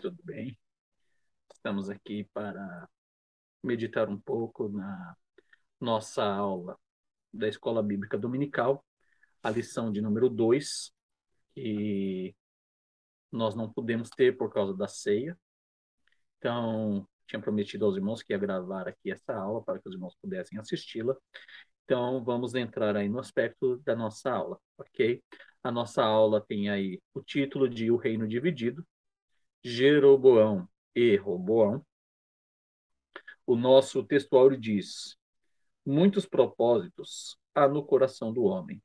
Tudo bem? Estamos aqui para meditar um pouco na nossa aula da Escola Bíblica Dominical, a lição de número 2, que nós não pudemos ter por causa da ceia. Então, tinha prometido aos irmãos que ia gravar aqui essa aula para que os irmãos pudessem assisti-la. Então, vamos entrar aí no aspecto da nossa aula, ok? A nossa aula tem aí o título de O Reino Dividido, Jeroboão e Roboão. O nosso textuário diz: muitos propósitos há no coração do homem,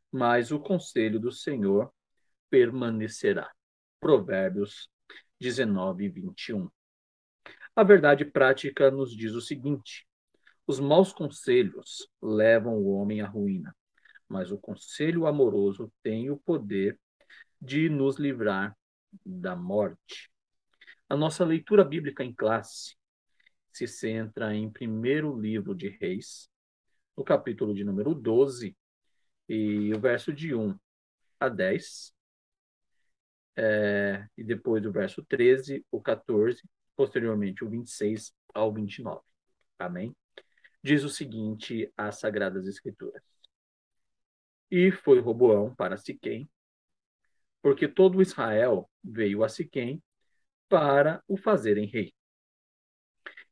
mas o conselho do Senhor permanecerá. Provérbios 19, 21. A verdade prática nos diz o seguinte: os maus conselhos levam o homem à ruína, mas o conselho amoroso tem o poder de nos livrar da morte. A nossa leitura bíblica em classe se centra em primeiro livro de Reis, no capítulo de número 12, e o verso de 1 a 10, e depois do verso 13, o 14, posteriormente o 26 ao 29. Amém? Diz o seguinte às Sagradas Escrituras: e foi Roboão para Siquém, porque todo Israel veio a Siquém para o fazerem rei.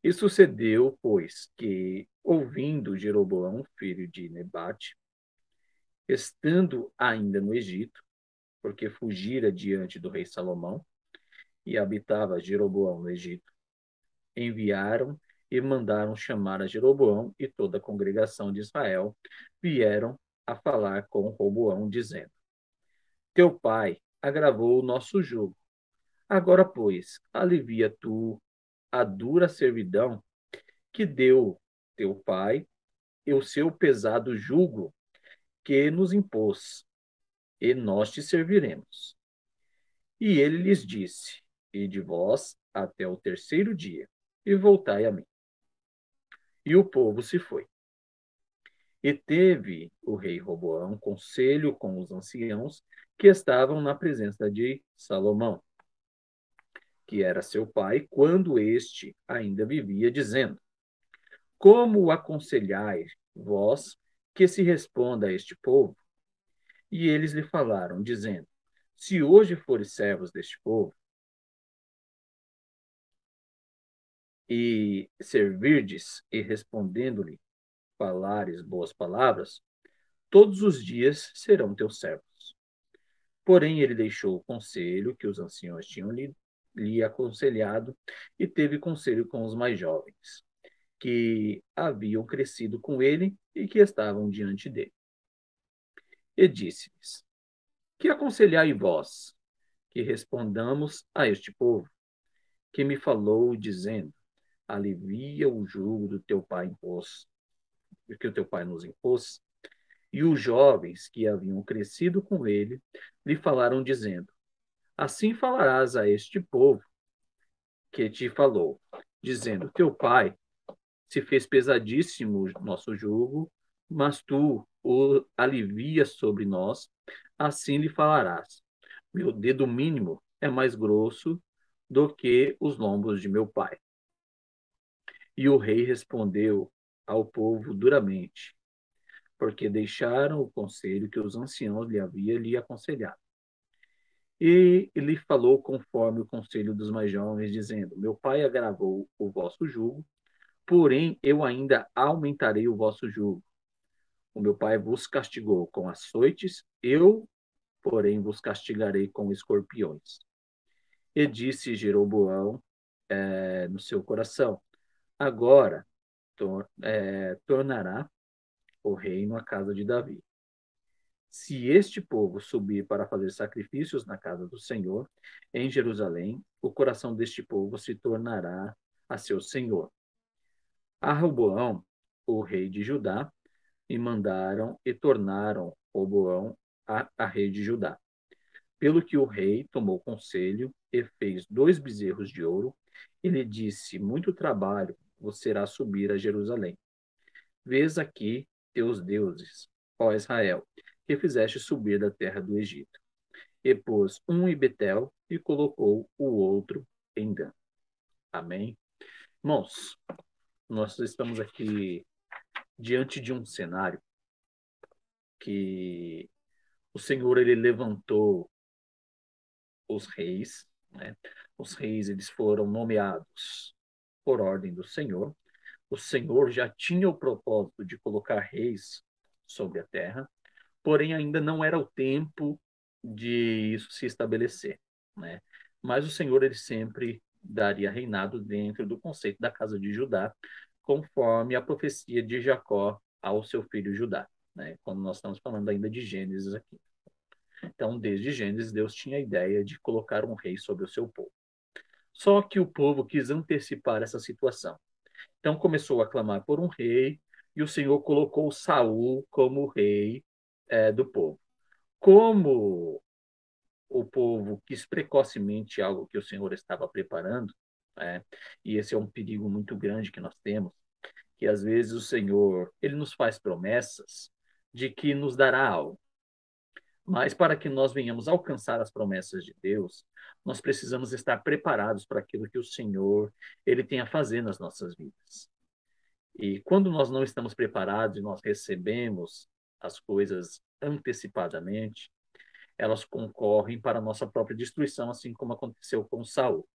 E sucedeu, pois, que, ouvindo Jeroboão, filho de Nebate, estando ainda no Egito, porque fugira diante do rei Salomão, e habitava Jeroboão no Egito, enviaram e mandaram chamar a Jeroboão, e toda a congregação de Israel vieram a falar com Roboão, dizendo: teu pai agravou o nosso jugo. Agora, pois, alivia tu a dura servidão que deu teu pai e o seu pesado jugo que nos impôs, e nós te serviremos. E ele lhes disse: ide vós até o terceiro dia, e voltai a mim. E o povo se foi. E teve o rei Roboão conselho com os anciãos que estavam na presença de Salomão, que era seu pai, quando este ainda vivia, dizendo: como aconselhais vós que se responda a este povo? E eles lhe falaram, dizendo: se hoje fores servos deste povo, e servirdes, e respondendo-lhe falares boas palavras, todos os dias serão teus servos. Porém, ele deixou o conselho que os anciãos tinham lhe aconselhado, e teve conselho com os mais jovens, que haviam crescido com ele e que estavam diante dele. E disse-lhes: que aconselhai vós que respondamos a este povo, que me falou, dizendo: alivia o jugo do teu pai impôs, que o teu pai nos impôs? E os jovens que haviam crescido com ele lhe falaram, dizendo: assim falarás a este povo que te falou, dizendo: teu pai se fez pesadíssimo o nosso jugo, mas tu o alivias sobre nós, assim lhe falarás: meu dedo mínimo é mais grosso do que os lombos de meu pai. E o rei respondeu ao povo duramente, porque deixaram o conselho que os anciãos lhe haviam lhe aconselhado. E lhe falou conforme o conselho dos mais jovens, dizendo: meu pai agravou o vosso jugo, porém eu ainda aumentarei o vosso jugo. O meu pai vos castigou com açoites, eu, porém, vos castigarei com escorpiões. E disse Jeroboão no seu coração: agora tornará o reino à casa de Davi. Se este povo subir para fazer sacrifícios na casa do Senhor, em Jerusalém, o coração deste povo se tornará a seu senhor. A Roboão, o rei de Judá, e mandaram e tornaram Roboão a rei de Judá. Pelo que o rei tomou conselho e fez 2 bezerros de ouro, e lhe disse: muito trabalho vos será subir a Jerusalém. Vês aqui teus deuses, ó Israel, que fizeste subir da terra do Egito. E pôs um em Betel e colocou o outro engano. Amém? Irmãos, nós estamos aqui diante de um cenário que o Senhor ele levantou os reis, né? Os reis eles foram nomeados por ordem do Senhor. O Senhor já tinha o propósito de colocar reis sobre a terra, porém ainda não era o tempo de isso se estabelecer, né? Mas o Senhor ele sempre daria reinado dentro do conceito da casa de Judá, conforme a profecia de Jacó ao seu filho Judá, né? Quando nós estamos falando ainda de Gênesis aqui. Então, desde Gênesis, Deus tinha a ideia de colocar um rei sobre o seu povo. Só que o povo quis antecipar essa situação. Então começou a clamar por um rei e o Senhor colocou Saul como rei do povo. Como o povo quis precocemente algo que o Senhor estava preparando, né? E esse é um perigo muito grande que nós temos, que às vezes o Senhor ele nos faz promessas de que nos dará algo. Mas para que nós venhamos alcançar as promessas de Deus, nós precisamos estar preparados para aquilo que o Senhor ele tem a fazer nas nossas vidas. E quando nós não estamos preparados e nós recebemos as coisas antecipadamente, elas concorrem para a nossa própria destruição, assim como aconteceu com Saul.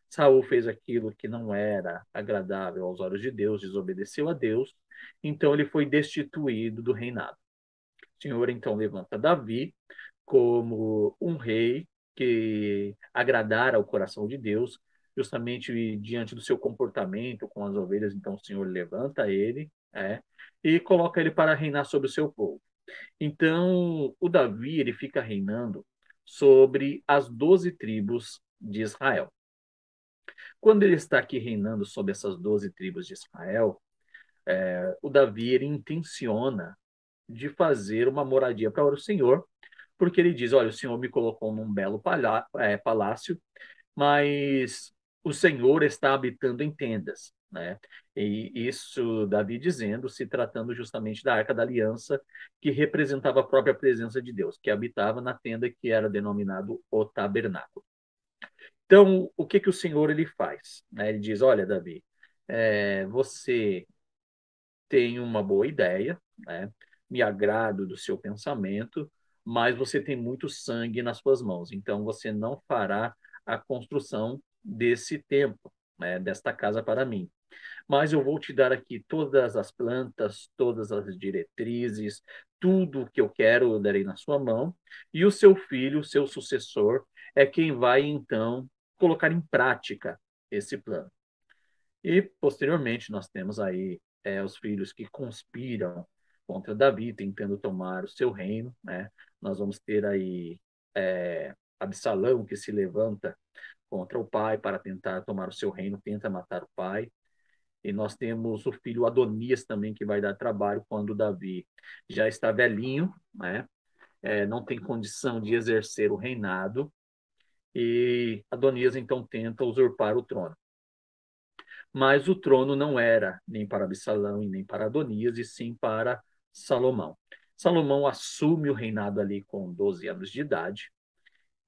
Saul fez aquilo que não era agradável aos olhos de Deus, desobedeceu a Deus, então ele foi destituído do reinado. O Senhor então levanta Davi como um rei que agradara ao coração de Deus, justamente diante do seu comportamento com as ovelhas. Então o Senhor levanta ele, e coloca ele para reinar sobre o seu povo. Então o Davi ele fica reinando sobre as 12 tribos de Israel. Quando ele está aqui reinando sobre essas 12 tribos de Israel, o Davi ele intenciona de fazer uma moradia para o Senhor, porque ele diz: olha, o Senhor me colocou num belo palácio, mas o Senhor está habitando em tendas, né? E isso, Davi dizendo, se tratando justamente da Arca da Aliança, que representava a própria presença de Deus, que habitava na tenda que era denominado o tabernáculo. Então, o que que o Senhor ele faz? Né? Ele diz: olha, Davi, você tem uma boa ideia, né? Me agrado do seu pensamento, mas você tem muito sangue nas suas mãos, então você não fará a construção desse templo, né? Desta casa para mim. Mas eu vou te dar aqui todas as plantas, todas as diretrizes, tudo o que eu quero eu darei na sua mão, e o seu filho, o seu sucessor, é quem vai então colocar em prática esse plano. E, posteriormente, nós temos aí os filhos que conspiram contra Davi, tentando tomar o seu reino, né? Nós vamos ter aí Absalão, que se levanta contra o pai para tentar tomar o seu reino, tenta matar o pai. E nós temos o filho Adonias também, que vai dar trabalho quando Davi já está velhinho, né? Não tem condição de exercer o reinado. E Adonias, então, tenta usurpar o trono. Mas o trono não era nem para Absalão e nem para Adonias, e sim para Salomão. Salomão assume o reinado ali com 12 anos de idade,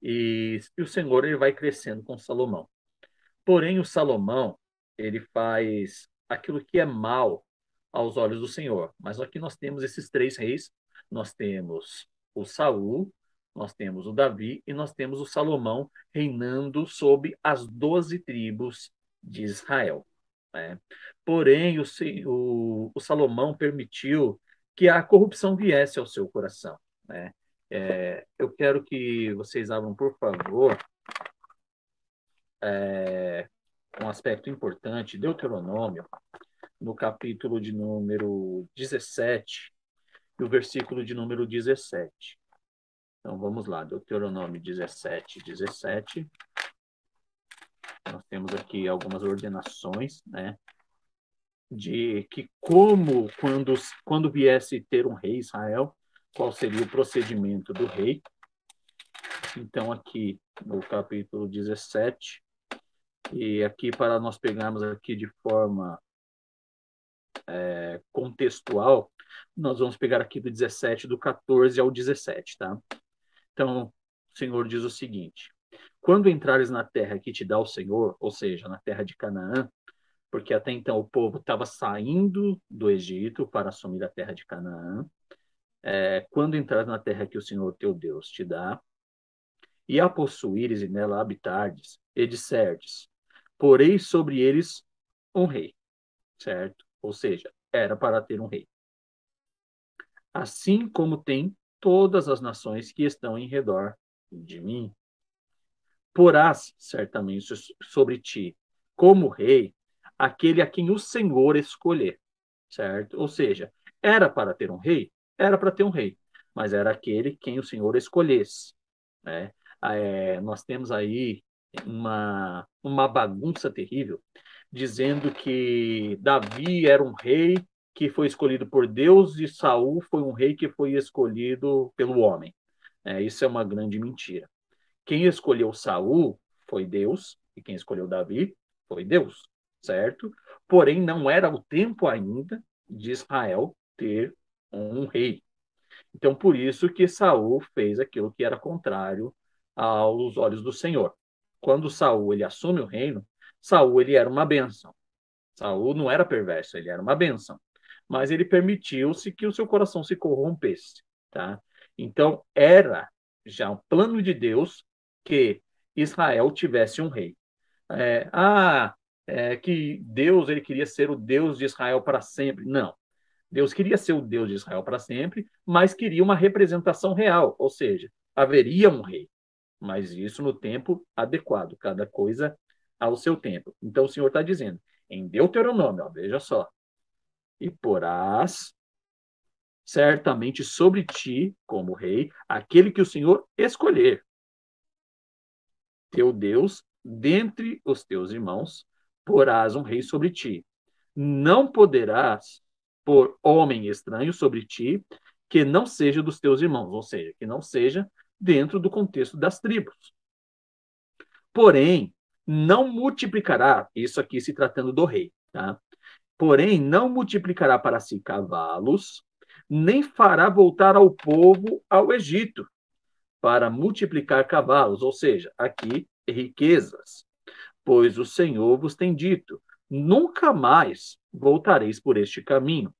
e o Senhor ele vai crescendo com Salomão. Porém, o Salomão, ele faz aquilo que é mal aos olhos do Senhor. Mas aqui nós temos esses três reis, nós temos o Saul, nós temos o Davi e nós temos o Salomão reinando sobre as 12 tribos de Israel, né? Porém, o Salomão permitiu que a corrupção viesse ao seu coração, né? Eu quero que vocês abram, por favor, um aspecto importante, Deuteronômio, no capítulo de número 17, e o versículo de número 17. Então, vamos lá, Deuteronômio 17, 17. Nós temos aqui algumas ordenações, né? De que quando viesse ter um rei Israel, qual seria o procedimento do rei. Então, aqui no capítulo 17, e aqui para nós pegarmos aqui de forma contextual, nós vamos pegar aqui do 17, do 14 ao 17, tá? Então, o Senhor diz o seguinte: quando entrares na terra que te dá o Senhor, ou seja, na terra de Canaã, porque até então o povo estava saindo do Egito para assumir a terra de Canaã. Quando entrares na terra que o Senhor teu Deus te dá, e a possuíres e nela habitardes, e disserdes, porei sobre eles um rei, certo? Ou seja, era para ter um rei. Assim como tem todas as nações que estão em redor de mim. Porás certamente sobre ti, como rei, aquele a quem o Senhor escolher, certo? Ou seja, era para ter um rei? Era para ter um rei, mas era aquele quem o Senhor escolhesse, né? Nós temos aí uma bagunça terrível, dizendo que Davi era um rei que foi escolhido por Deus e Saul foi um rei que foi escolhido pelo homem. Isso é uma grande mentira. Quem escolheu Saul foi Deus, e quem escolheu Davi foi Deus, certo? Porém, não era o tempo ainda de Israel ter um rei. Então, por isso que Saul fez aquilo que era contrário aos olhos do Senhor. Quando Saul ele assume o reino, Saul ele era uma bênção. Saul não era perverso, ele era uma bênção. Mas ele permitiu-se que o seu coração se corrompesse, tá? Então, era já um plano de Deus que Israel tivesse um rei. É, ah, que Deus ele queria ser o Deus de Israel para sempre. Não. Deus queria ser o Deus de Israel para sempre, mas queria uma representação real, ou seja, haveria um rei, mas isso no tempo adequado, cada coisa ao seu tempo. Então o Senhor está dizendo, em Deuteronômio, ó, veja só, e porás certamente sobre ti, como rei, aquele que o Senhor escolher, teu Deus, dentre os teus irmãos, porás um rei sobre ti. Não poderás pôr homem estranho sobre ti que não seja dos teus irmãos, ou seja, que não seja dentro do contexto das tribos. Porém, não multiplicará, isso aqui se tratando do rei, tá? Porém, não multiplicará para si cavalos, nem fará voltar ao povo ao Egito para multiplicar cavalos, ou seja, aqui riquezas, pois o Senhor vos tem dito: nunca mais voltareis por este caminho.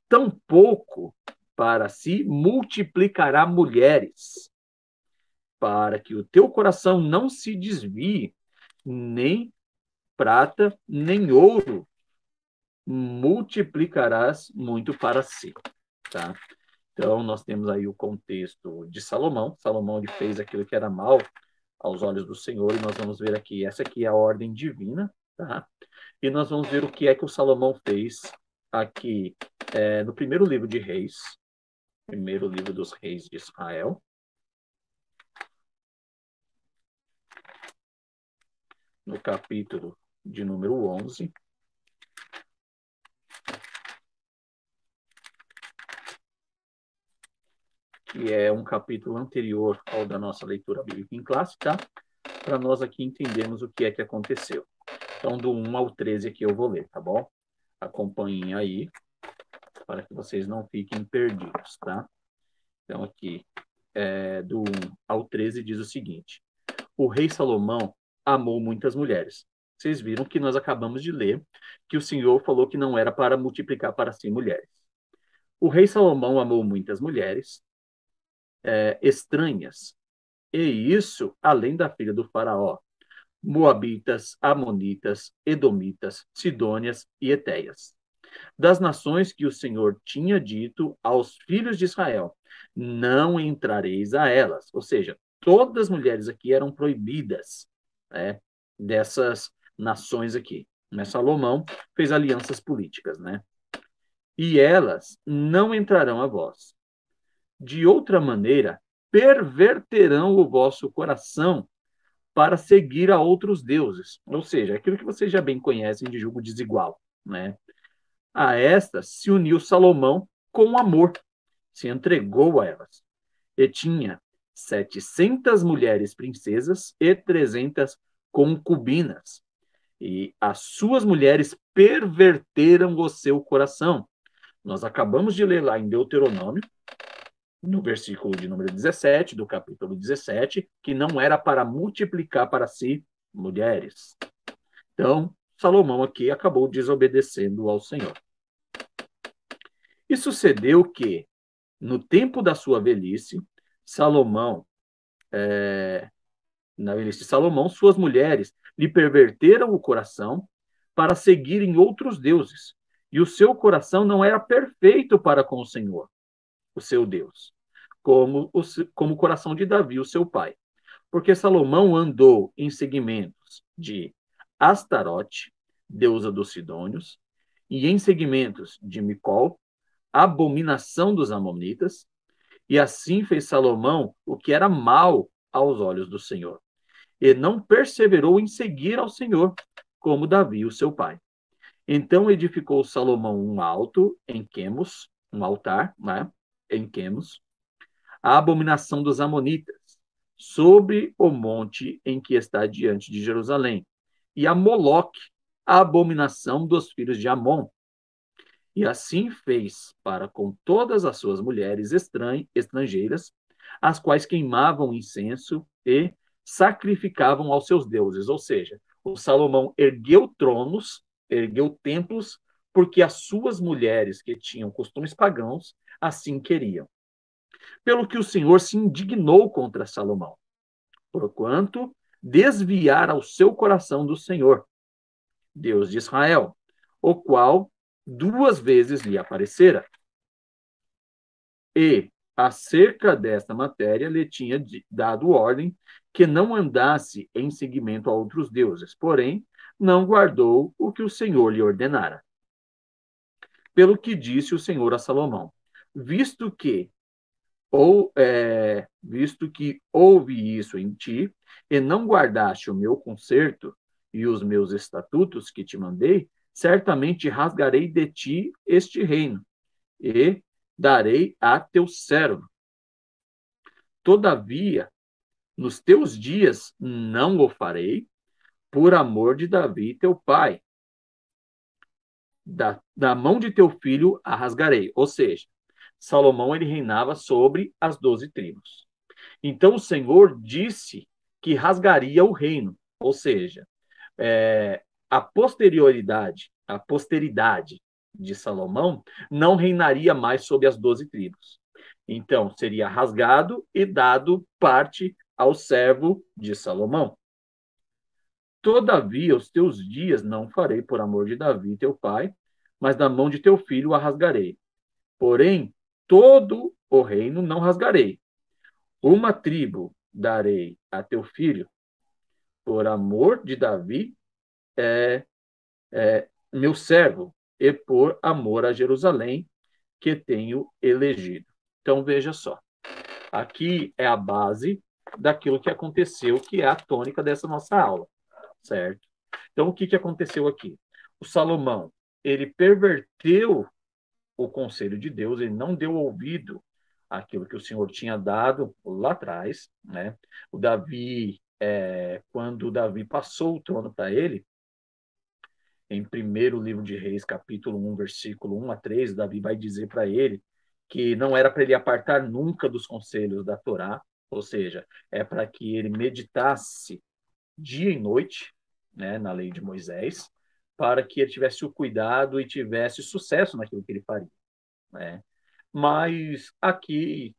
Tampouco para si multiplicará mulheres, para que o teu coração não se desvie, nem prata, nem ouro multiplicarás muito para si, tá? Então, nós temos aí o contexto de Salomão. Salomão ele fez aquilo que era mal aos olhos do Senhor, e nós vamos ver aqui, essa aqui é a ordem divina, tá? E nós vamos ver o que é que o Salomão fez aqui no primeiro livro de Reis, primeiro livro dos reis de Israel, no capítulo de número 11, que é um capítulo anterior ao da nossa leitura bíblica em classe, tá? Para nós aqui entendermos o que é que aconteceu. Então, do 1 ao 13 aqui eu vou ler, tá bom? Acompanhem aí, para que vocês não fiquem perdidos, tá? Então, aqui, do 1 ao 13 diz o seguinte: o rei Salomão amou muitas mulheres. Vocês viram que nós acabamos de ler que o Senhor falou que não era para multiplicar para si mulheres. O rei Salomão amou muitas mulheres estranhas, e isso além da filha do faraó, moabitas, amonitas, edomitas, sidônias e etéias, das nações que o Senhor tinha dito aos filhos de Israel: não entrareis a elas. Ou seja, todas as mulheres aqui eram proibidas, né, dessas nações aqui. Né? Salomão fez alianças políticas, né? E elas não entrarão a vós. De outra maneira, perverterão o vosso coração para seguir a outros deuses. Ou seja, aquilo que vocês já bem conhecem de julgo desigual, né? A estas se uniu Salomão com amor, se entregou a elas. E tinha 700 mulheres princesas e 300 concubinas. E as suas mulheres perverteram o seu coração. Nós acabamos de ler lá em Deuteronômio no versículo de número 17, do capítulo 17, que não era para multiplicar para si mulheres. Então, Salomão aqui acabou desobedecendo ao Senhor. E sucedeu que, no tempo da sua velhice, Salomão, na velhice de Salomão, suas mulheres lhe perverteram o coração para seguirem outros deuses. E o seu coração não era perfeito para com o Senhor, o seu Deus, como o coração de Davi, o seu pai. Porque Salomão andou em seguimentos de Astarote, deusa dos Sidônios, e em seguimentos de Micol, abominação dos Amonitas, e assim fez Salomão o que era mal aos olhos do Senhor. E não perseverou em seguir ao Senhor, como Davi, o seu pai. Então edificou Salomão um alto em Quemos, um altar, né, em Quemos, a abominação dos Amonitas, sobre o monte em que está diante de Jerusalém, e a Moloque, a abominação dos filhos de Amon. E assim fez para com todas as suas mulheres estrangeiras, as quais queimavam incenso e sacrificavam aos seus deuses. Ou seja, o Salomão ergueu tronos, ergueu templos, porque as suas mulheres, que tinham costumes pagãos, assim queriam. Pelo que o Senhor se indignou contra Salomão, porquanto desviara o seu coração do Senhor, Deus de Israel, o qual 2 vezes lhe aparecera. E, acerca desta matéria, lhe tinha dado ordem que não andasse em seguimento a outros deuses, porém, não guardou o que o Senhor lhe ordenara. Pelo que disse o Senhor a Salomão, visto que houve isso em ti, e não guardaste o meu concerto e os meus estatutos que te mandei, certamente rasgarei de ti este reino, e darei a teu servo. Todavia, nos teus dias não o farei, por amor de Davi, teu pai. Da mão de teu filho a rasgarei. Ou seja, Salomão ele reinava sobre as 12 tribos. Então o Senhor disse que rasgaria o reino, ou seja, a posteridade de Salomão não reinaria mais sobre as 12 tribos. Então seria rasgado e dado parte ao servo de Salomão. Todavia, os teus dias não farei por amor de Davi, teu pai, mas da mão de teu filho a rasgarei. Porém, todo o reino não rasgarei. Uma tribo darei a teu filho, por amor de Davi, meu servo, e por amor a Jerusalém, que tenho elegido. Então, veja só. Aqui é a base daquilo que aconteceu, que é a tônica dessa nossa aula, certo? Então, o que aconteceu aqui? O Salomão, ele perverteu o conselho de Deus, ele não deu ouvido àquilo que o Senhor tinha dado lá atrás, né? O Davi, quando o Davi passou o trono para ele, em 1º livro de Reis, capítulo 1, versículo 1 a 3, Davi vai dizer para ele que não era para ele apartar nunca dos conselhos da Torá, ou seja, é para que ele meditasse dia e noite, né, na lei de Moisés, para que ele tivesse o cuidado e tivesse sucesso naquilo que ele faria, né? Mas aqui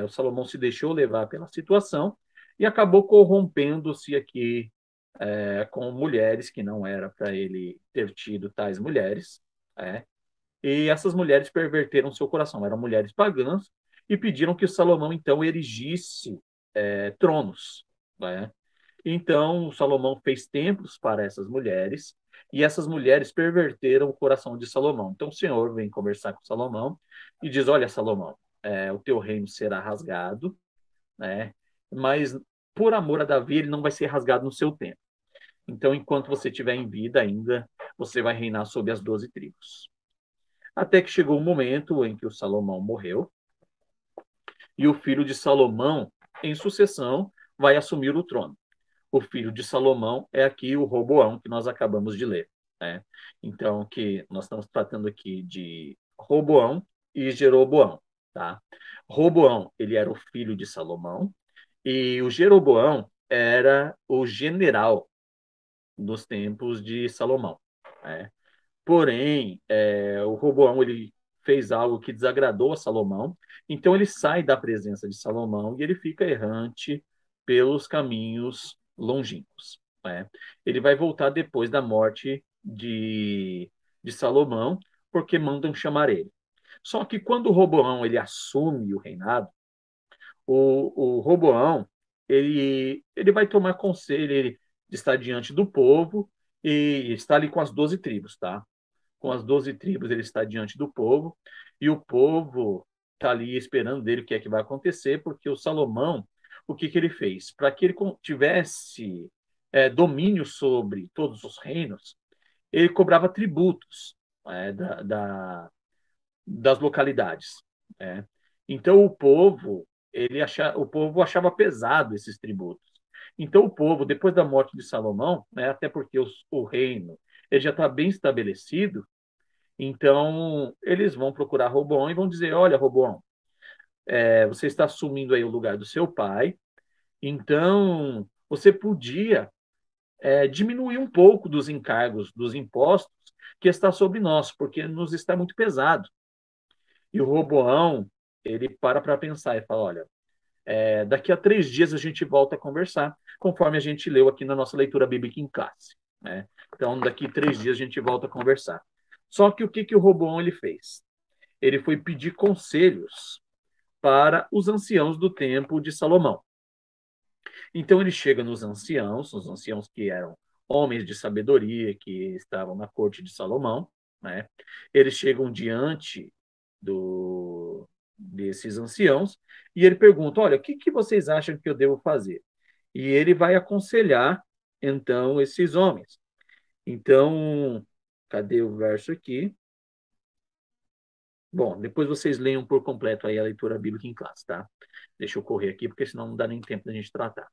o Salomão se deixou levar pela situação e acabou corrompendo-se aqui com mulheres que não era para ele ter tido tais mulheres, né? E essas mulheres perverteram seu coração, eram mulheres pagãs e pediram que Salomão então erigisse tronos, né? Então, Salomão fez templos para essas mulheres, e essas mulheres perverteram o coração de Salomão. Então, o Senhor vem conversar com Salomão e diz: Olha, Salomão, o teu reino será rasgado, né? Mas por amor a Davi, ele não vai ser rasgado no seu tempo. Então, enquanto você estiver em vida ainda, você vai reinar sobre as 12 tribos. Até que chegou o momento em que o Salomão morreu, e o filho de Salomão, em sucessão, vai assumir o trono. O filho de Salomão é aqui o Roboão, que nós acabamos de ler, né? Então, que nós estamos tratando aqui de Roboão e Jeroboão. tá? Roboão, ele era o filho de Salomão, e o Jeroboão era o general dos tempos de Salomão, né? Porém, o Roboão ele fez algo que desagradou a Salomão, então ele sai da presença de Salomão e ele fica errante pelos caminhos longínquos, né? Ele vai voltar depois da morte de Salomão, porque mandam chamar ele. Só que quando o Roboão ele assume o reinado, o Roboão ele vai tomar conselho, ele está diante do povo e está ali com as 12 tribos, tá? Com as 12 tribos, ele está diante do povo, e o povo está ali esperando dele o que é que vai acontecer, porque o Salomão, o que, que ele fez? Para que ele tivesse domínio sobre todos os reinos, ele cobrava tributos, das localidades, né? Então o povo achava pesado esses tributos. Então o povo, depois da morte de Salomão, né, até porque o reino ele já está bem estabelecido, então, eles vão procurar Roboão e vão dizer: olha, Roboão, você está assumindo aí o lugar do seu pai, então você podia diminuir um pouco dos encargos, dos impostos que está sobre nós, porque nos está muito pesado. E o Roboão, ele para pensar e fala: olha, daqui a 3 dias a gente volta a conversar, conforme a gente leu aqui na nossa leitura bíblica em classe, né? Então, daqui a 3 dias a gente volta a conversar. Só que o que, que o Roboão ele fez? Ele foi pedir conselhos para os anciãos do tempo de Salomão. Então ele chega nos anciãos, os anciãos que eram homens de sabedoria, que estavam na corte de Salomão, né? Eles chegam diante desses anciãos e ele pergunta: olha, o que, que vocês acham que eu devo fazer? E ele vai aconselhar, então, esses homens. Então, cadê o verso aqui? Bom, depois vocês leiam por completo aí a leitura bíblica em classe, tá? Deixa eu correr aqui, porque senão não dá nem tempo da gente tratar.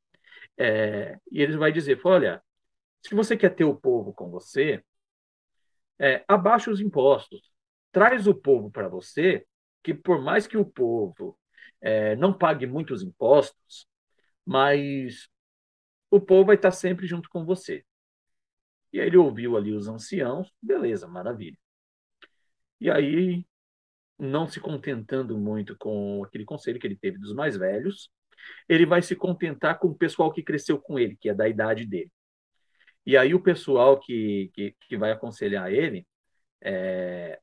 E ele vai dizer: olha, se você quer ter o povo com você, abaixa os impostos, traz o povo para você, que por mais que o povo não pague muitos impostos, mas o povo vai estar sempre junto com você. E aí ele ouviu ali os anciãos, beleza, maravilha. E aí, não se contentando muito com aquele conselho que ele teve dos mais velhos, ele vai se contentar com o pessoal que cresceu com ele, que é da idade dele. E aí o pessoal que vai aconselhar ele,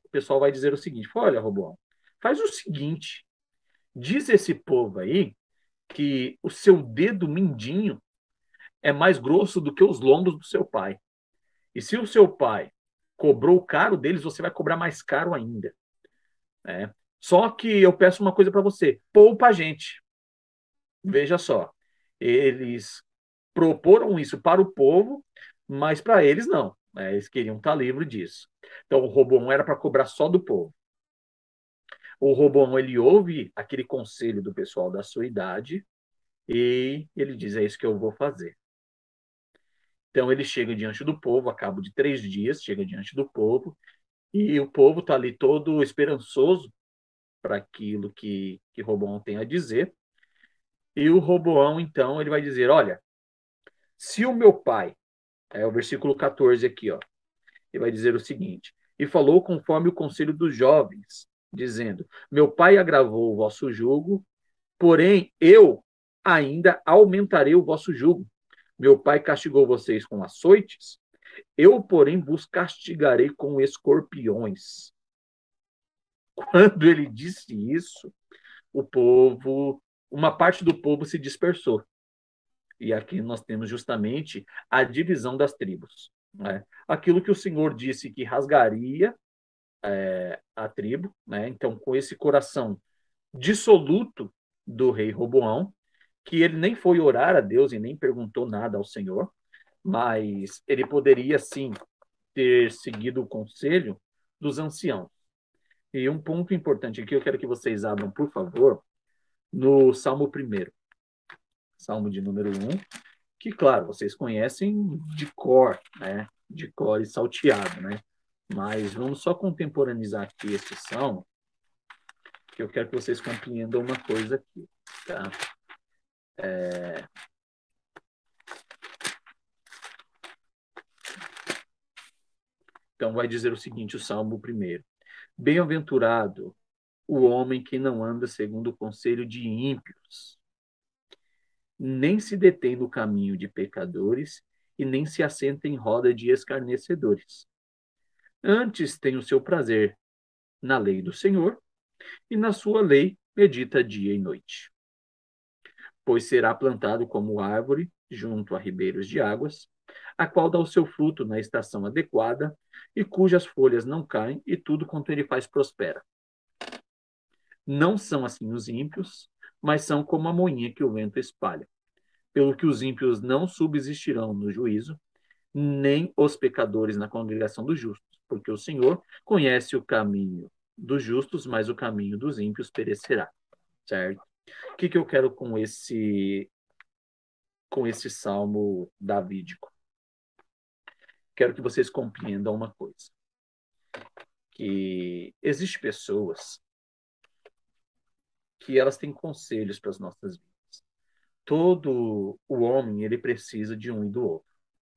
o pessoal vai dizer o seguinte: olha, Roboão, faz o seguinte, diz esse povo aí que o seu dedo mindinho é mais grosso do que os lombos do seu pai. E se o seu pai cobrou caro deles, você vai cobrar mais caro ainda, né? Só que eu peço uma coisa para você: poupa a gente. Veja só, eles proporam isso para o povo, mas para eles não, né? Eles queriam estar livre disso. Então o Roboão era para cobrar só do povo. O Roboão ele ouve aquele conselho do pessoal da sua idade e ele diz: é isso que eu vou fazer. Então ele chega diante do povo, a cabo de 3 dias, chega diante do povo, e o povo está ali todo esperançoso para aquilo que Roboão tem a dizer. E o Roboão, então, ele vai dizer: olha, se o meu pai, é o versículo 14 aqui, ó, ele vai dizer o seguinte: e falou conforme o conselho dos jovens, dizendo: meu pai agravou o vosso jugo, porém eu ainda aumentarei o vosso jugo. Meu pai castigou vocês com açoites, eu, porém, vos castigarei com escorpiões. Quando ele disse isso, o povo, uma parte do povo se dispersou. E aqui nós temos justamente a divisão das tribos, né? Aquilo que o Senhor disse que rasgaria a tribo, né? Então, com esse coração dissoluto do rei Roboão, que ele nem foi orar a Deus e nem perguntou nada ao Senhor, mas ele poderia sim ter seguido o conselho dos anciãos. E um ponto importante aqui, eu quero que vocês abram, por favor, no Salmo 1, Salmo de número 1, que, claro, vocês conhecem de cor, né? De cor e salteado, né? Mas vamos só contemporaneizar aqui esse salmo, que eu quero que vocês compreendam uma coisa aqui, tá? Então, vai dizer o seguinte, o Salmo 1º. Bem-aventurado o homem que não anda segundo o conselho de ímpios, nem se detém no caminho de pecadores e nem se assenta em roda de escarnecedores. Antes tem o seu prazer na lei do Senhor, e na sua lei medita dia e noite. Pois será plantado como árvore junto a ribeiros de águas, a qual dá o seu fruto na estação adequada, e cujas folhas não caem, e tudo quanto ele faz prospera. Não são assim os ímpios, mas são como a moinha que o vento espalha. Pelo que os ímpios não subsistirão no juízo, nem os pecadores na congregação dos justos, porque o Senhor conhece o caminho dos justos, mas o caminho dos ímpios perecerá. Certo? O que eu quero com esse salmo davídico? Quero que vocês compreendam uma coisa, que existem pessoas que elas têm conselhos para as nossas vidas. Todo o homem, ele precisa de um e do outro.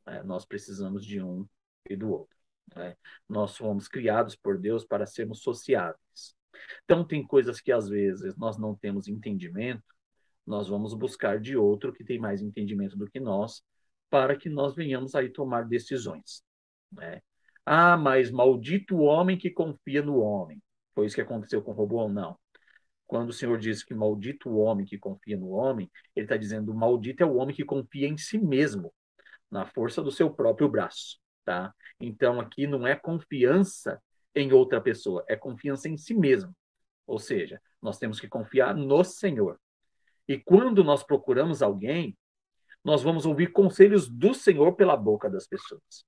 Né? Nós precisamos de um e do outro. Né? Nós fomos criados por Deus para sermos sociáveis. Então, tem coisas que às vezes nós não temos entendimento, nós vamos buscar de outro que tem mais entendimento do que nós, para que nós venhamos aí tomar decisões. Né? Ah, mas maldito o homem que confia no homem. Foi isso que aconteceu com Roboão? Não. Quando o Senhor diz que maldito o homem que confia no homem, ele está dizendo maldito é o homem que confia em si mesmo, na força do seu próprio braço. Tá? Então, aqui não é confiança em outra pessoa, é confiança em si mesmo. Ou seja, nós temos que confiar no Senhor. E quando nós procuramos alguém, nós vamos ouvir conselhos do Senhor pela boca das pessoas.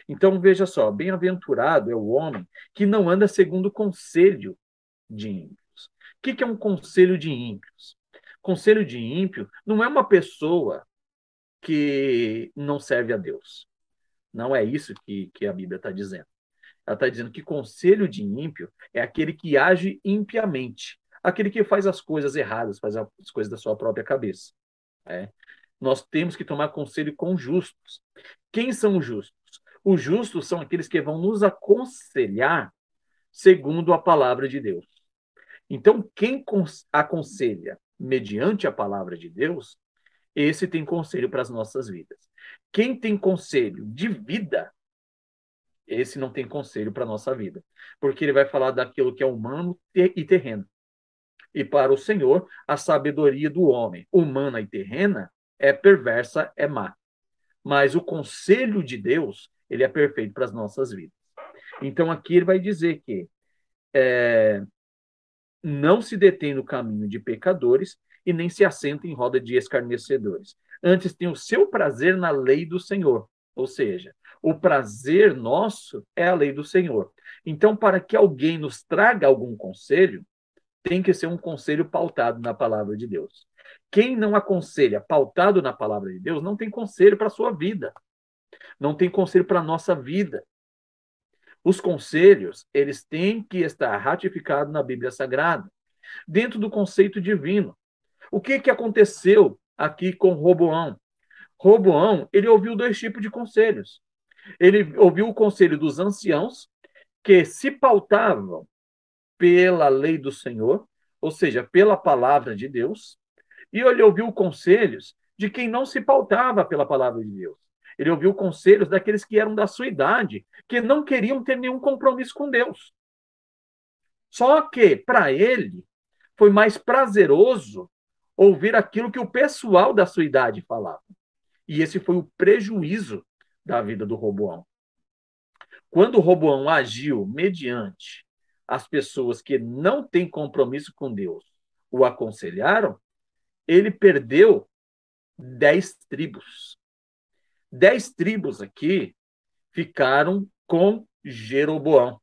Então, veja só, bem-aventurado é o homem que não anda segundo o conselho de ímpios. O que é um conselho de ímpios? Conselho de ímpio não é uma pessoa que não serve a Deus. Não é isso que a Bíblia está dizendo. Ela está dizendo que conselho de ímpio é aquele que age impiamente, aquele que faz as coisas erradas, faz as coisas da sua própria cabeça. Né? Nós temos que tomar conselho com justos. Quem são os justos? Os justos são aqueles que vão nos aconselhar segundo a palavra de Deus. Então, quem aconselha mediante a palavra de Deus, esse tem conselho para as nossas vidas. Quem tem conselho de vida, esse não tem conselho para a nossa vida, porque ele vai falar daquilo que é humano e terreno. E para o Senhor, a sabedoria do homem, humana e terrena, é perversa, é má. Mas o conselho de Deus, ele é perfeito para as nossas vidas. Então, aqui ele vai dizer que não se detém no caminho de pecadores e nem se assenta em roda de escarnecedores. Antes tem o seu prazer na lei do Senhor. Ou seja, o prazer nosso é a lei do Senhor. Então, para que alguém nos traga algum conselho, tem que ser um conselho pautado na palavra de Deus. Quem não aconselha pautado na palavra de Deus, não tem conselho para a sua vida. Não tem conselho para a nossa vida. Os conselhos, eles têm que estar ratificados na Bíblia Sagrada, dentro do conceito divino. O que aconteceu aqui com Roboão? Roboão, ele ouviu dois tipos de conselhos. Ele ouviu o conselho dos anciãos, que se pautavam pela lei do Senhor, ou seja, pela palavra de Deus, e ele ouviu conselhos de quem não se pautava pela palavra de Deus. Ele ouviu conselhos daqueles que eram da sua idade, que não queriam ter nenhum compromisso com Deus. Só que, para ele, foi mais prazeroso ouvir aquilo que o pessoal da sua idade falava. E esse foi o prejuízo da vida do Roboão. Quando o Roboão agiu mediante as pessoas que não têm compromisso com Deus o aconselharam, ele perdeu 10 tribos. 10 tribos aqui ficaram com Jeroboão.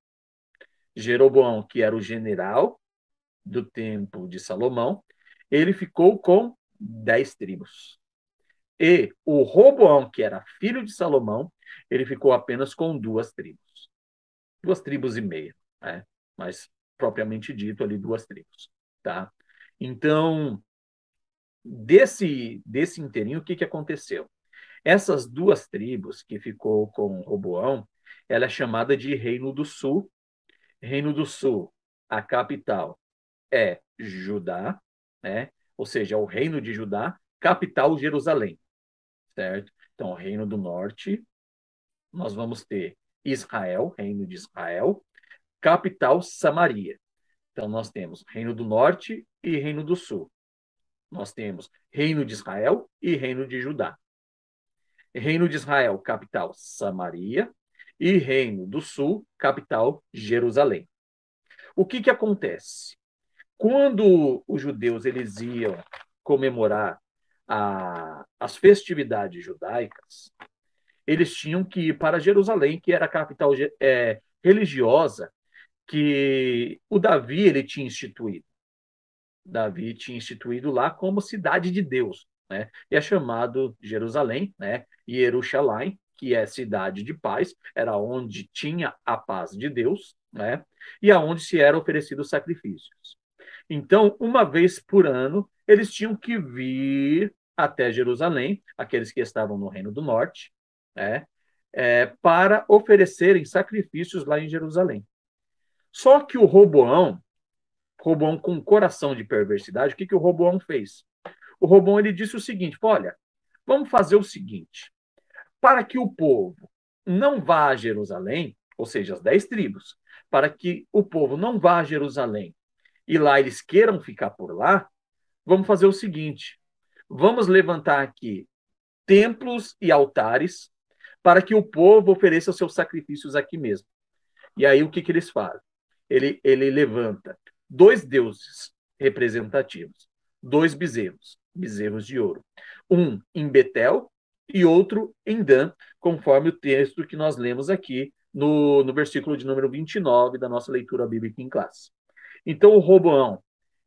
Jeroboão, que era o general do tempo de Salomão, ele ficou com 10 tribos. E o Roboão, que era filho de Salomão, ele ficou apenas com 2 tribos. 2 tribos e meia, né? Mas propriamente dito ali 2 tribos. tá? Então, desse inteirinho, o que que aconteceu? Essas duas tribos que ficou com Roboão, ela é chamada de Reino do Sul. Reino do Sul, a capital é Judá, né? Ou seja, o Reino de Judá, capital Jerusalém, certo? Então, o Reino do Norte, nós vamos ter Israel, Reino de Israel, capital Samaria. Então, nós temos Reino do Norte e Reino do Sul. Nós temos Reino de Israel e Reino de Judá. Reino de Israel, capital Samaria, e Reino do Sul, capital Jerusalém. O que que acontece? Quando os judeus eles iam comemorar as festividades judaicas, eles tinham que ir para Jerusalém, que era a capital religiosa que o Davi ele tinha instituído. Davi tinha instituído lá como cidade de Deus, né? E é chamado Jerusalém, né? Jerusalém, que é cidade de paz, era onde tinha a paz de Deus, né? E aonde se eram oferecidos sacrifícios. Então, uma vez por ano, eles tinham que vir até Jerusalém, aqueles que estavam no Reino do Norte, né? Para oferecerem sacrifícios lá em Jerusalém. Só que o Roboão com um coração de perversidade, o que que o Roboão fez? O Roboão ele disse o seguinte: olha, vamos fazer o seguinte, para que o povo não vá a Jerusalém, ou seja, as 10 tribos, para que o povo não vá a Jerusalém e lá eles queiram ficar por lá, vamos fazer o seguinte: vamos levantar aqui templos e altares para que o povo ofereça seus sacrifícios aqui mesmo. E aí o que que eles fazem? Ele levanta dois deuses representativos, dois bezerros de ouro. Um em Betel e outro em Dan, conforme o texto que nós lemos aqui no versículo de número 29 da nossa leitura bíblica em classe. Então o Roboão,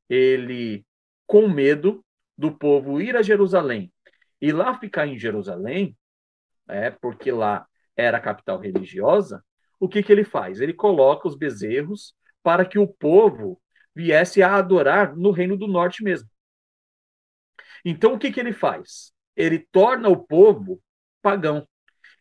ele, com medo do povo ir a Jerusalém e lá ficar em Jerusalém, porque lá era a capital religiosa, o que que ele faz? Ele coloca os bezerros para que o povo viesse a adorar no Reino do Norte mesmo. Então, o que que ele faz? Ele torna o povo pagão.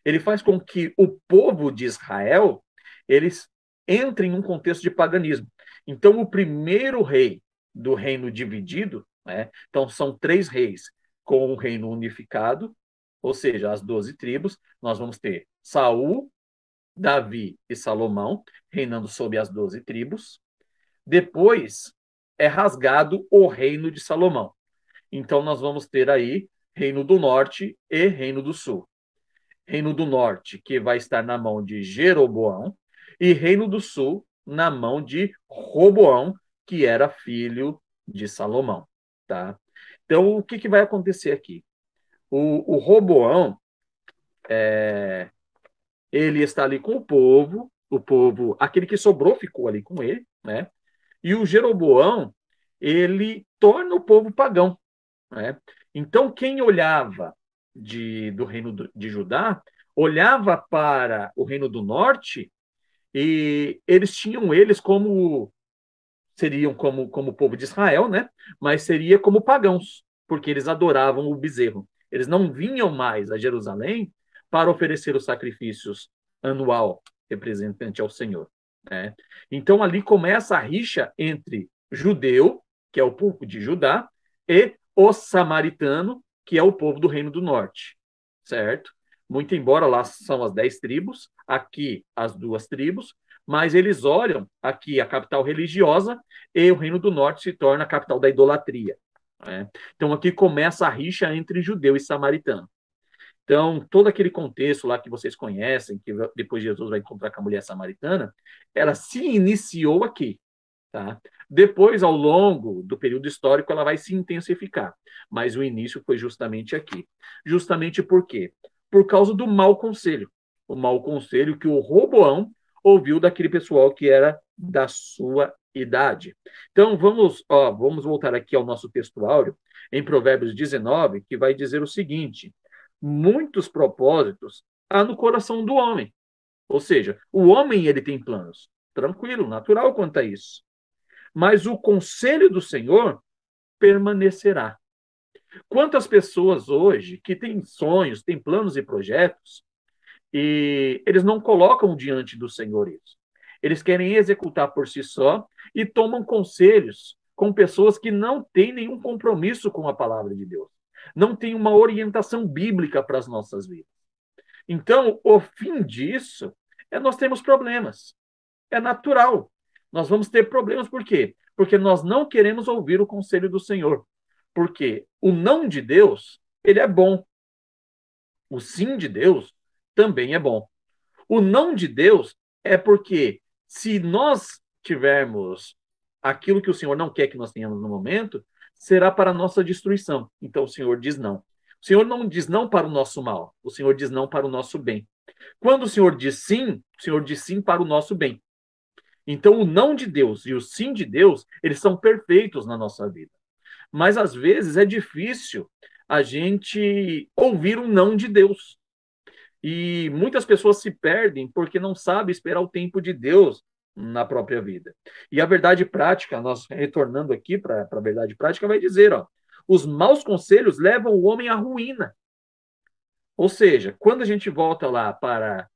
Ele faz com que o povo de Israel eles entrem em um contexto de paganismo. Então, o primeiro rei do reino dividido, né? Então são 3 reis com o reino unificado, ou seja, as 12 tribos, nós vamos ter Saul, Davi e Salomão reinando sobre as 12 tribos. Depois é rasgado o reino de Salomão. Então nós vamos ter aí Reino do Norte e Reino do Sul. Reino do Norte, que vai estar na mão de Jeroboão, e Reino do Sul na mão de Roboão, que era filho de Salomão, tá? Então, o que que vai acontecer aqui? O Roboão, ele está ali com o povo, aquele que sobrou ficou ali com ele, né? E o Jeroboão, ele torna o povo pagão, né? Então, quem olhava do reino de Judá, olhava para o reino do norte e eles tinham eles como seriam como o povo de Israel, né? Mas seria como pagãos, porque eles adoravam o bezerro. Eles não vinham mais a Jerusalém para oferecer os sacrifícios anual representante ao Senhor, né? Então ali começa a rixa entre judeu, que é o povo de Judá, e o samaritano, que é o povo do Reino do Norte, certo? Muito embora lá são as 10 tribos, aqui as 2 tribos, mas eles olham aqui a capital religiosa e o Reino do Norte se torna a capital da idolatria, né? Então aqui começa a rixa entre judeu e samaritano. Então, todo aquele contexto lá que vocês conhecem, que depois Jesus vai encontrar com a mulher samaritana, ela se iniciou aqui, tá? Depois, ao longo do período histórico, ela vai se intensificar, mas o início foi justamente aqui. Justamente por quê? Por causa do mau conselho. O mau conselho que o Roboão ouviu daquele pessoal que era da sua idade. Então, vamos voltar aqui ao nosso texto áureo, em Provérbios 19, que vai dizer o seguinte: muitos propósitos há no coração do homem. Ou seja, o homem ele tem planos. Tranquilo, natural quanto a isso. mas o conselho do Senhor permanecerá. Quantas pessoas hoje que têm sonhos, têm planos e projetos, e eles não colocam diante do Senhor isso. Eles querem executar por si só e tomam conselhos com pessoas que não têm nenhum compromisso com a palavra de Deus. Não têm uma orientação bíblica para as nossas vidas. Então, o fim disso é nós temos problemas. É natural. Nós vamos ter problemas por quê? Porque nós não queremos ouvir o conselho do Senhor. Porque o não de Deus, ele é bom. O sim de Deus também é bom. O não de Deus é porque se nós tivermos aquilo que o Senhor não quer que nós tenhamos no momento, será para a nossa destruição. Então o Senhor diz não. O Senhor não diz não para o nosso mal, o Senhor diz não para o nosso bem. Quando o Senhor diz sim para o nosso bem. Então o não de Deus e o sim de Deus, eles são perfeitos na nossa vida. Mas às vezes é difícil a gente ouvir o não de Deus. E muitas pessoas se perdem porque não sabem esperar o tempo de Deus na própria vida. E a verdade prática, nós retornando aqui para a verdade prática, vai dizer, ó, os maus conselhos levam o homem à ruína. Ou seja, quando a gente volta lá para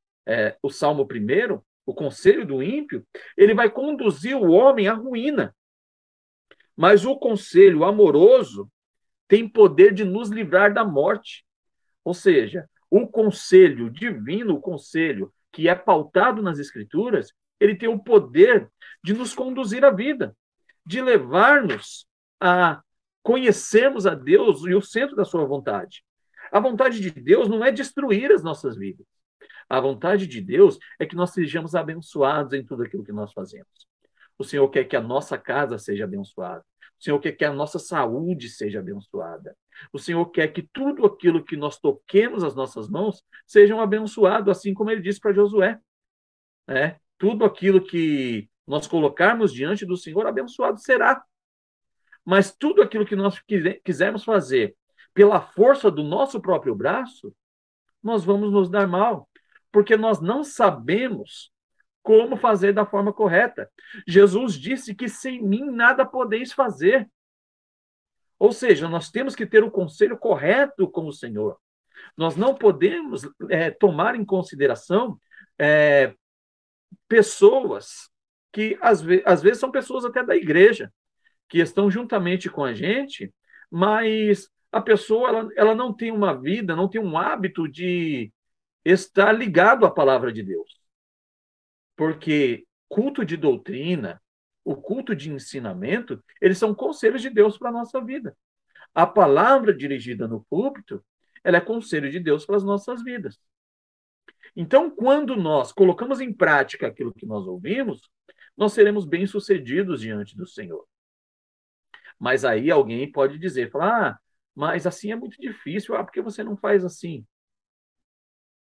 o Salmo 1, o conselho do ímpio, ele vai conduzir o homem à ruína. Mas o conselho amoroso tem poder de nos livrar da morte. Ou seja, o conselho divino, o conselho que é pautado nas Escrituras, ele tem o poder de nos conduzir à vida, de levar-nos a conhecermos a Deus e o centro da sua vontade. A vontade de Deus não é destruir as nossas vidas. A vontade de Deus é que nós sejamos abençoados em tudo aquilo que nós fazemos. O Senhor quer que a nossa casa seja abençoada. O Senhor quer que a nossa saúde seja abençoada. O Senhor quer que tudo aquilo que nós toquemos as nossas mãos sejam abençoado, assim como ele disse para Josué. Tudo aquilo que nós colocarmos diante do Senhor, abençoado será. Mas tudo aquilo que nós quisermos fazer pela força do nosso próprio braço, nós vamos nos dar mal, porque nós não sabemos como fazer da forma correta. Jesus disse que sem mim nada podeis fazer. Ou seja, nós temos que ter o conselho correto com o Senhor. Nós não podemos tomar em consideração pessoas que, às vezes, são pessoas até da igreja, que estão juntamente com a gente, mas a pessoa ela não tem uma vida, não tem um hábito de estar ligado à palavra de Deus. Porque culto de doutrina, o culto de ensinamento, eles são conselhos de Deus para a nossa vida. A palavra dirigida no púlpito, ela é conselho de Deus para as nossas vidas. Então, quando nós colocamos em prática aquilo que nós ouvimos, nós seremos bem-sucedidos diante do Senhor. Mas aí alguém pode dizer, falar, mas assim é muito difícil, por que você não faz assim?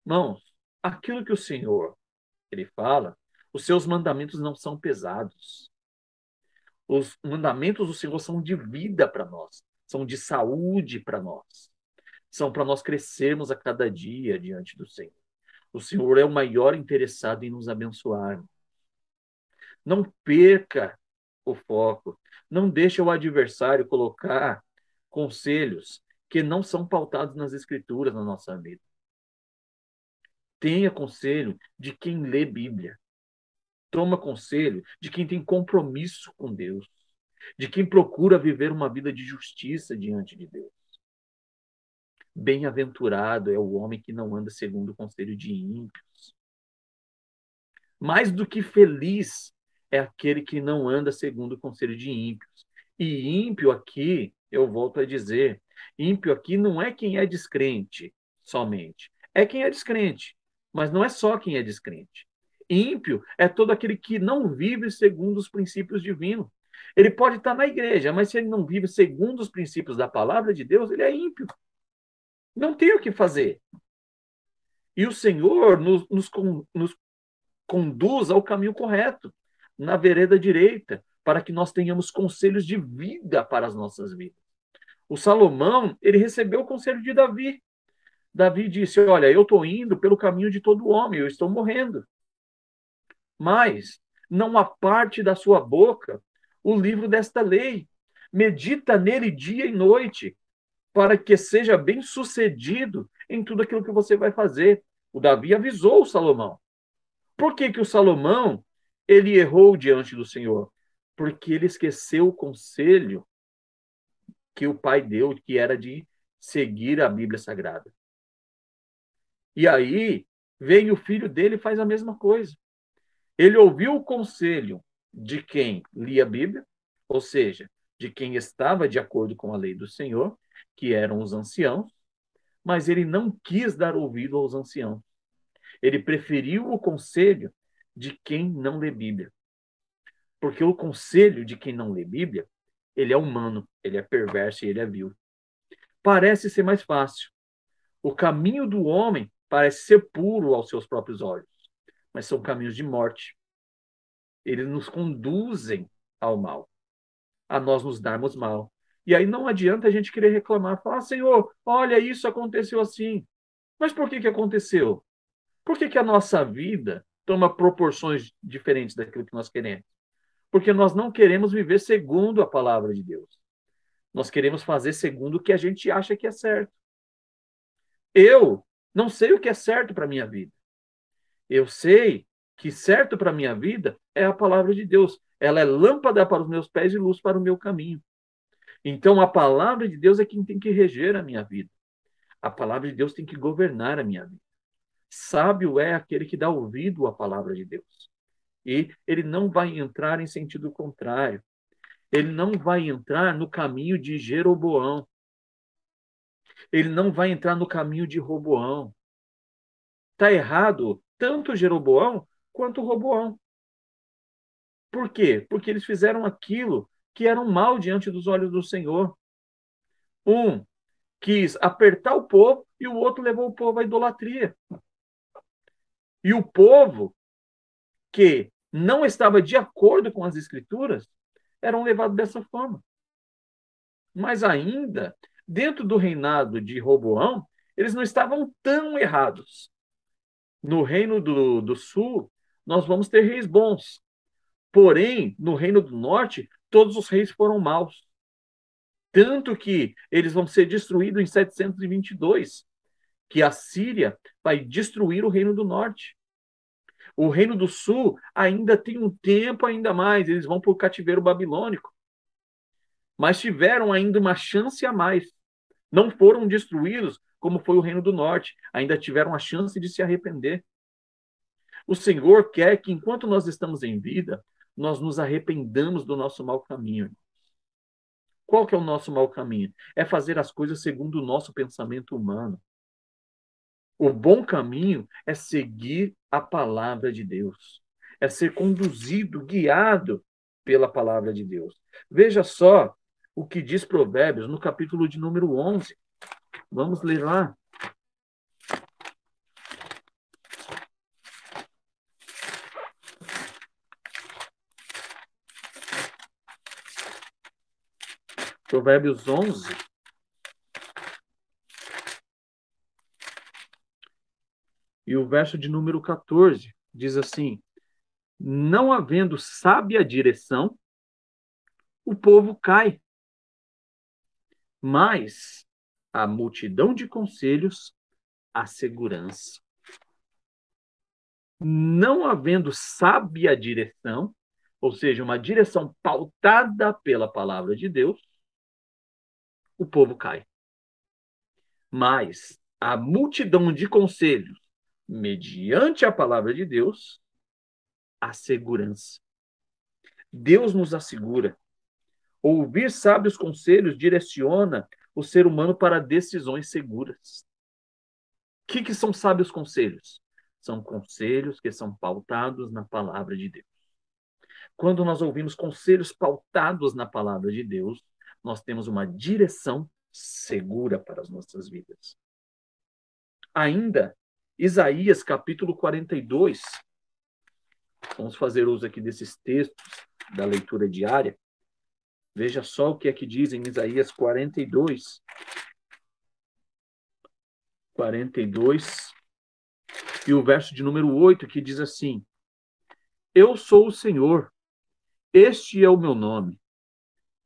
Irmãos, aquilo que o Senhor, ele fala, os seus mandamentos não são pesados. Os mandamentos do Senhor são de vida para nós, são de saúde para nós, são para nós crescermos a cada dia diante do Senhor. O Senhor é o maior interessado em nos abençoar. Não perca o foco, não deixe o adversário colocar conselhos que não são pautados nas Escrituras na nossa vida. Tenha conselho de quem lê Bíblia. Toma conselho de quem tem compromisso com Deus, de quem procura viver uma vida de justiça diante de Deus. Bem-aventurado é o homem que não anda segundo o conselho de ímpios. Mais do que feliz é aquele que não anda segundo o conselho de ímpios. E ímpio aqui, eu volto a dizer, ímpio aqui não é quem é descrente somente. É quem é descrente, mas não é só quem é descrente. Ímpio é todo aquele que não vive segundo os princípios divinos. Ele pode estar na igreja, mas se ele não vive segundo os princípios da palavra de Deus, ele é ímpio. Não tem o que fazer. E o Senhor nos conduz ao caminho correto, na vereda direita, para que nós tenhamos conselhos de vida para as nossas vidas. O Salomão, ele recebeu o conselho de Davi. Davi disse, olha, eu estou indo pelo caminho de todo homem, eu estou morrendo. Mas não aparte da sua boca o livro desta lei. Medita nele dia e noite, para que seja bem-sucedido em tudo aquilo que você vai fazer. O Davi avisou o Salomão. Por que que o Salomão ele errou diante do Senhor? Porque ele esqueceu o conselho que o pai deu, que era de seguir a Bíblia Sagrada. E aí vem o filho dele e faz a mesma coisa. Ele ouviu o conselho de quem lia a Bíblia, ou seja, de quem estava de acordo com a lei do Senhor, que eram os anciãos, mas ele não quis dar ouvido aos anciãos. Ele preferiu o conselho de quem não lê Bíblia. Porque o conselho de quem não lê Bíblia, ele é humano, ele é perverso e ele é vil. Parece ser mais fácil. O caminho do homem parece ser puro aos seus próprios olhos, mas são caminhos de morte. Eles nos conduzem ao mal, a nós nos darmos mal. E aí não adianta a gente querer reclamar, falar, Senhor, olha, isso aconteceu assim. Mas por que que aconteceu? Por que que a nossa vida toma proporções diferentes daquilo que nós queremos? Porque nós não queremos viver segundo a palavra de Deus. Nós queremos fazer segundo o que a gente acha que é certo. Eu não sei o que é certo para a minha vida. Eu sei que certo para a minha vida é a palavra de Deus. Ela é lâmpada para os meus pés e luz para o meu caminho. Então, a palavra de Deus é quem tem que reger a minha vida. A palavra de Deus tem que governar a minha vida. Sábio é aquele que dá ouvido à palavra de Deus. E ele não vai entrar em sentido contrário. Ele não vai entrar no caminho de Jeroboão. Ele não vai entrar no caminho de Roboão. Está errado tanto Jeroboão quanto Roboão. Por quê? Porque eles fizeram aquilo que era um mal diante dos olhos do Senhor. Um quis apertar o povo e o outro levou o povo à idolatria. E o povo que não estava de acordo com as escrituras eram levados dessa forma. Mas ainda, dentro do reinado de Roboão, eles não estavam tão errados. No reino do sul, nós vamos ter reis bons. Porém, no reino do norte, todos os reis foram maus. Tanto que eles vão ser destruídos em 722, que a Síria vai destruir o reino do norte. O reino do sul ainda tem um tempo ainda mais, eles vão para o cativeiro babilônico. Mas tiveram ainda uma chance a mais. Não foram destruídos como foi o reino do norte, ainda tiveram a chance de se arrepender. O Senhor quer que, enquanto nós estamos em vida, nós nos arrependamos do nosso mau caminho. Qual que é o nosso mau caminho? É fazer as coisas segundo o nosso pensamento humano. O bom caminho é seguir a palavra de Deus. É ser conduzido, guiado pela palavra de Deus. Veja só o que diz Provérbios no capítulo de número 11. Vamos ler lá. Provérbios 11. E o verso de número 14 diz assim: não havendo sábia direção, o povo cai, mas a multidão de conselhos, a segurança. Não havendo sábia direção, ou seja, uma direção pautada pela palavra de Deus, o povo cai. Mas a multidão de conselhos, mediante a palavra de Deus, a segurança. Deus nos assegura. Ouvir sábios conselhos direciona o ser humano para decisões seguras. O que são sábios conselhos? São conselhos que são pautados na palavra de Deus. Quando nós ouvimos conselhos pautados na palavra de Deus, nós temos uma direção segura para as nossas vidas. Ainda, Isaías capítulo 42, vamos fazer uso aqui desses textos da leitura diária. Veja só o que é que diz em Isaías 42. 42, e o verso de número 8, que diz assim: eu sou o Senhor, Este é o meu nome.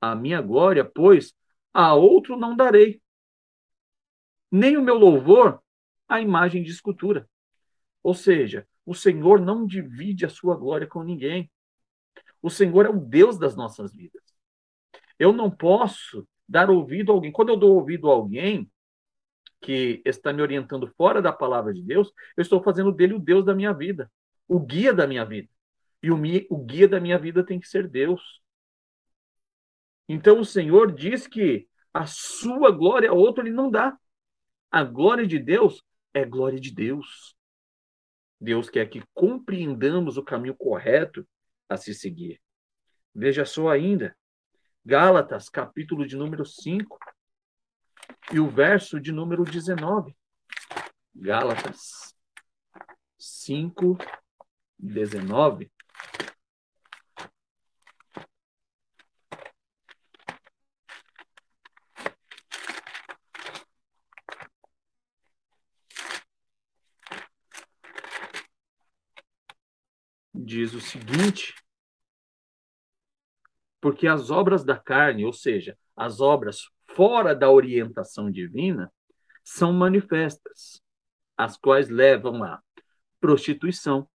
A minha glória, pois, a outro não darei, nem o meu louvor à imagem de escultura. Ou seja, o Senhor não divide a sua glória com ninguém. O Senhor é o Deus das nossas vidas. Eu não posso dar ouvido a alguém. Quando eu dou ouvido a alguém que está me orientando fora da palavra de Deus, eu estou fazendo dele o Deus da minha vida, o guia da minha vida. E o guia da minha vida tem que ser Deus. Então o Senhor diz que a sua glória a outro ele não dá. A glória de Deus é glória de Deus. Deus quer que compreendamos o caminho correto a se seguir. Veja só ainda, Gálatas, capítulo de número 5 e o verso de número 19. Gálatas 5, 19. Diz o seguinte: porque as obras da carne, ou seja, as obras fora da orientação divina, são manifestas, as quais levam à prostituição,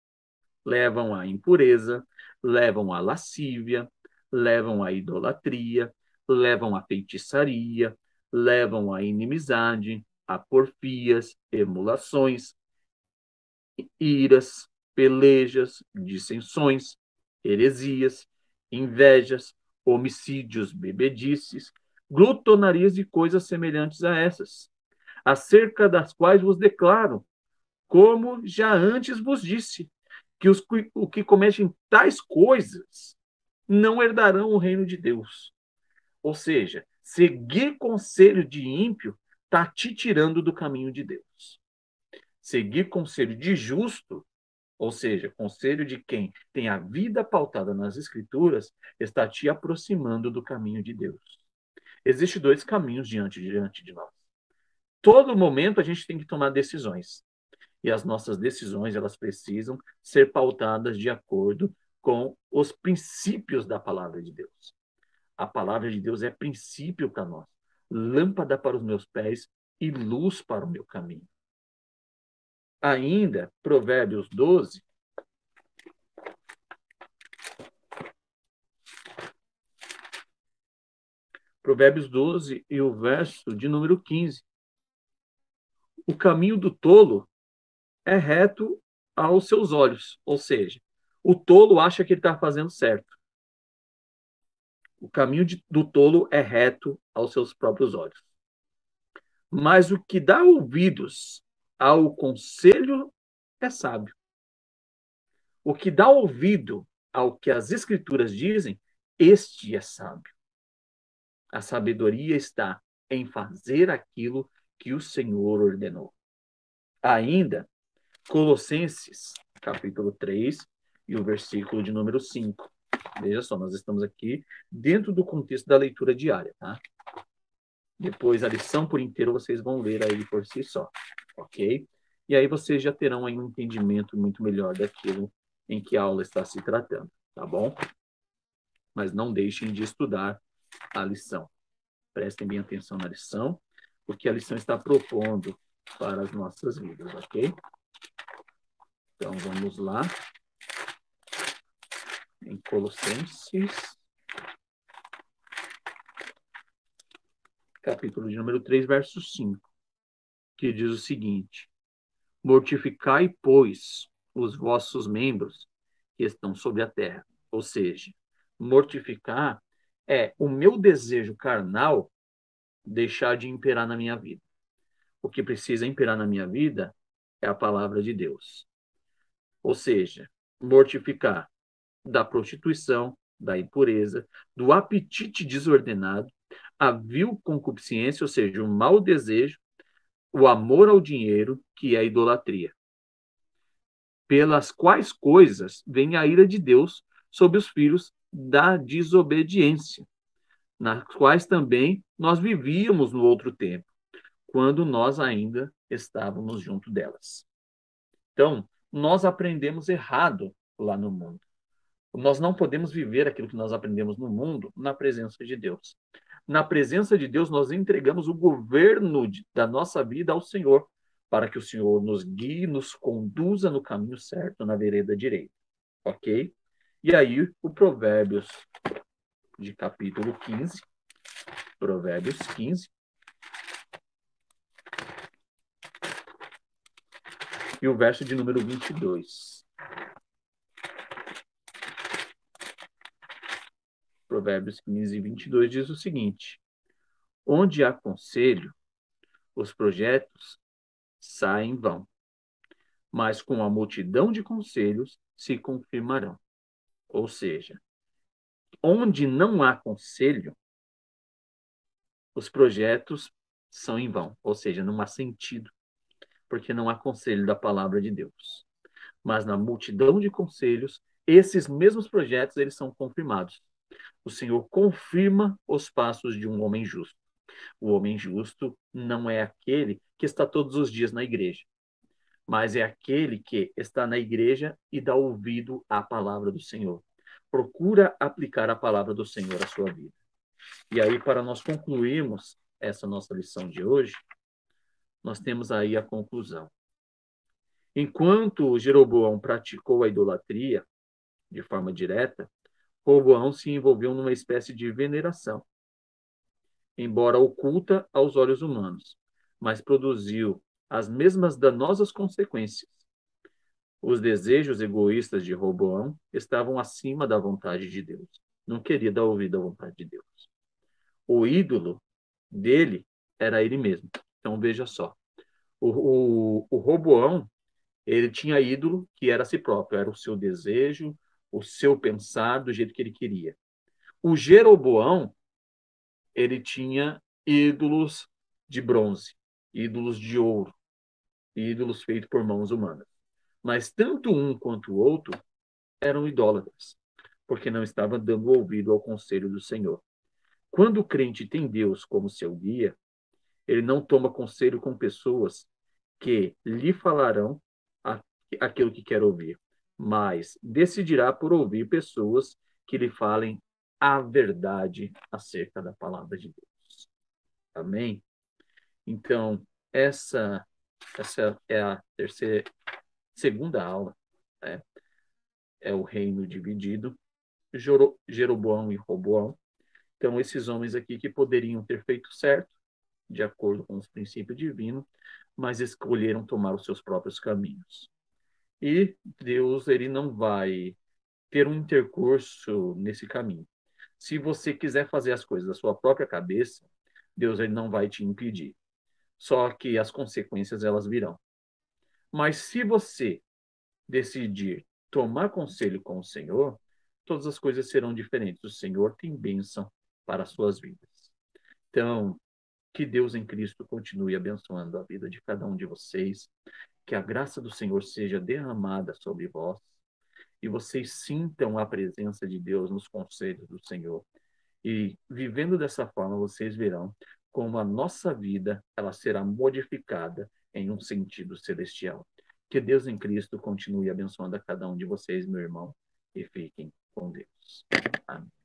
levam à impureza, levam à lascívia, levam à idolatria, levam à feitiçaria, levam à inimizade, a porfias, emulações, iras, pelejas, dissensões, heresias, invejas, homicídios, bebedices, glutonarias e coisas semelhantes a essas, acerca das quais vos declaro, como já antes vos disse, que o que cometem tais coisas não herdarão o reino de Deus. Ou seja, seguir conselho de ímpio está te tirando do caminho de Deus. Seguir conselho de justo, ou seja, conselho de quem tem a vida pautada nas Escrituras, está te aproximando do caminho de Deus. Existem dois caminhos diante de nós. Todo momento a gente tem que tomar decisões. E as nossas decisões, elas precisam ser pautadas de acordo com os princípios da palavra de Deus. A palavra de Deus é princípio para nós, lâmpada para os meus pés e luz para o meu caminho. Ainda, Provérbios 12, e o verso de número 15. O caminho do tolo é reto aos seus olhos, ou seja, o tolo acha que ele está fazendo certo. O caminho do tolo é reto aos seus próprios olhos. Mas o que dá ouvidos ao conselho é sábio. O que dá ouvido ao que as Escrituras dizem, este é sábio. A sabedoria está em fazer aquilo que o Senhor ordenou. Ainda, Colossenses, capítulo 3, e o versículo de número 5. Veja só, nós estamos aqui dentro do contexto da leitura diária, tá? Depois, a lição por inteiro, vocês vão ler aí por si só, ok? E aí vocês já terão aí um entendimento muito melhor daquilo em que a aula está se tratando, tá bom? Mas não deixem de estudar a lição. Prestem bem atenção na lição, porque a lição está propondo para as nossas vidas, ok? Então, vamos lá. Em Colossenses, capítulo de número 3, verso 5, que diz o seguinte: mortificai, pois, os vossos membros que estão sobre a terra. Ou seja, mortificar é o meu desejo carnal deixar de imperar na minha vida. O que precisa imperar na minha vida é a palavra de Deus. Ou seja, mortificar da prostituição, da impureza, do apetite desordenado, a vil concupiscência, ou seja, o mau desejo, o amor ao dinheiro, que é a idolatria. Pelas quais coisas vem a ira de Deus sobre os filhos da desobediência, nas quais também nós vivíamos no outro tempo, quando nós ainda estávamos junto delas. Então, nós aprendemos errado lá no mundo. Nós não podemos viver aquilo que nós aprendemos no mundo na presença de Deus. Na presença de Deus, nós entregamos o governo da nossa vida ao Senhor, para que o Senhor nos guie, nos conduza no caminho certo, na vereda direita. Ok? E aí, o Provérbios de capítulo 15, Provérbios 15, e o verso de número 22. Provérbios 15, 22 diz o seguinte: onde há conselho, os projetos saem vão, mas com a multidão de conselhos se confirmarão. Ou seja, onde não há conselho, os projetos são em vão. Ou seja, não há sentido, porque não há conselho da palavra de Deus. Mas na multidão de conselhos, esses mesmos projetos eles são confirmados. O Senhor confirma os passos de um homem justo. O homem justo não é aquele que está todos os dias na igreja, mas é aquele que está na igreja e dá ouvido à palavra do Senhor. Procura aplicar a palavra do Senhor à sua vida. E aí, para nós concluirmos essa nossa lição de hoje, nós temos aí a conclusão. Enquanto Jeroboão praticou a idolatria de forma direta, Roboão se envolveu numa espécie de veneração, embora oculta aos olhos humanos, mas produziu as mesmas danosas consequências. Os desejos egoístas de Roboão estavam acima da vontade de Deus. Não queria dar ouvido à vontade de Deus. O ídolo dele era ele mesmo. Então, veja só. O Roboão, ele tinha ídolo que era si próprio, era o seu desejo, o seu pensar do jeito que ele queria. O Jeroboão, ele tinha ídolos de bronze, ídolos de ouro, ídolos feitos por mãos humanas. Mas tanto um quanto o outro eram idólatras, porque não estavam dando ouvido ao conselho do Senhor. Quando o crente tem Deus como seu guia, ele não toma conselho com pessoas que lhe falarão aquilo que quer ouvir, mas decidirá por ouvir pessoas que lhe falem a verdade acerca da palavra de Deus. Amém? Então, essa é a segunda aula, né? É o reino dividido, Jeroboão e Roboão. Então, esses homens aqui que poderiam ter feito certo, de acordo com os princípios divinos, mas escolheram tomar os seus próprios caminhos. E Deus, ele não vai ter um intercurso nesse caminho. Se você quiser fazer as coisas da sua própria cabeça, Deus, ele não vai te impedir. Só que as consequências, elas virão. Mas se você decidir tomar conselho com o Senhor, todas as coisas serão diferentes. O Senhor tem bênção para as suas vidas. Então, que Deus em Cristo continue abençoando a vida de cada um de vocês, que a graça do Senhor seja derramada sobre vós e vocês sintam a presença de Deus nos conselhos do Senhor. E vivendo dessa forma, vocês verão como a nossa vida ela será modificada em um sentido celestial. Que Deus em Cristo continue abençoando a cada um de vocês, meu irmão, e fiquem com Deus. Amém.